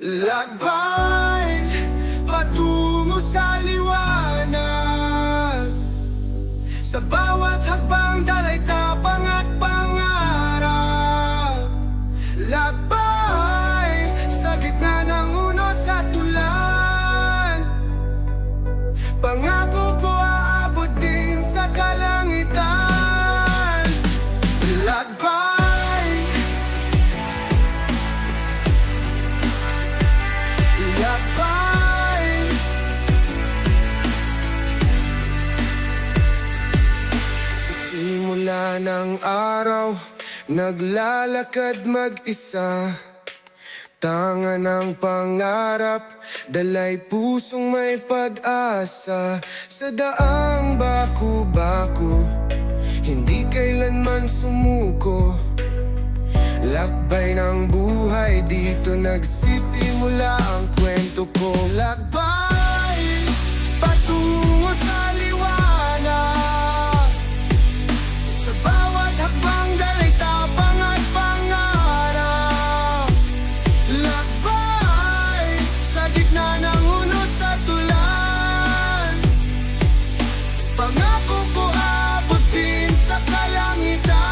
Lakbay patungo sa liwanag. Sa bawat hakbang dalay tapang at pangarap. Lakbay sa gitna ng unos at ulan. Pangako ko aabot din sa kalangitan. Lakbay sa simula ng araw, naglalakad mag-isa. Tanga ng pangarap, dalay pusong may pag-asa. Sa daang baku-baku, hindi kailanman sumuko. Lakbay ng buhay, dito nagsisimula ang kwento ko. Lakbay patungo sa liwanag. Sa bawat hakbang dalay tapang at pangarap. Lakbay sa gitna ng unos at ulan. Pangako ko abutin sa kalangitan.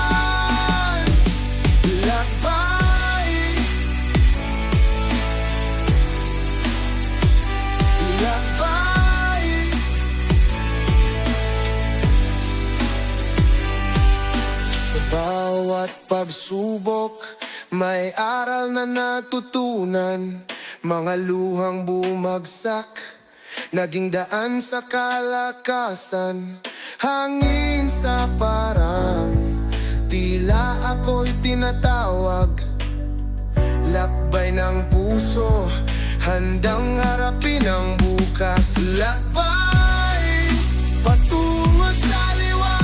Bawat pagsubok, may aral na natutunan. Mga luhang bumagsak, naging daan sa kalakasan. Hangin sa parang, tila ako'y tinatawag. Lakbay ng puso, handang harapin ang bukas. Lakbay patungo sa liwanag.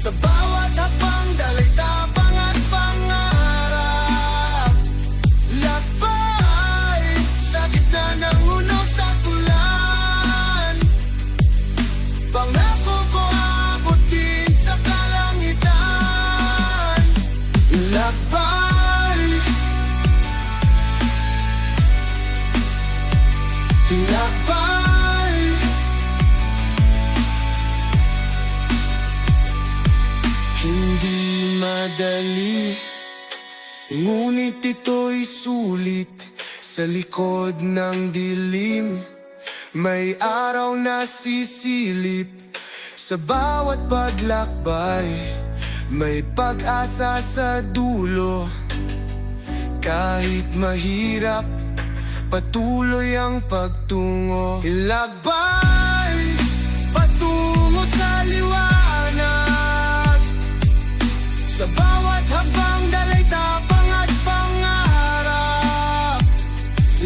Sa bawat hakbang dalay tapang at pangarap. Lakbay sa gitna ng unos at ulan. Pangako ko abutin sa kalangitan. Lakbay, lakbay. Hindi madali, ngunit ito'y sulit. Sa likod ng dilim, may araw na sisilip. Sa bawat paglakbay, may pag-asa sa dulo. Kahit mahirap, patuloy ang pagtungo. Lakbay patungo sa liwanag. Sa bawat hakbang dalay tapang at pangarap.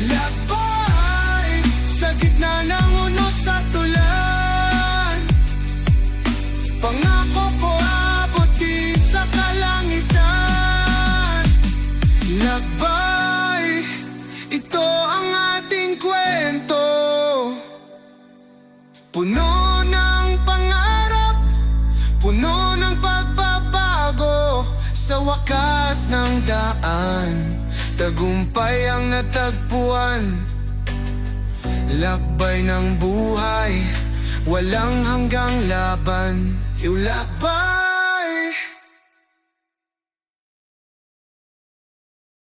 Lakbay sa gitna ng unos at ulan. Pangako ko abutin sa kalangitan. Lakbay, ito ang ating kwento. Puno ng pangarap, puno ng pagbabago. Sa wakas ng daan, tagumpay ang natagpuan. Lakbay ng buhay, walang hanggang laban. Lakbay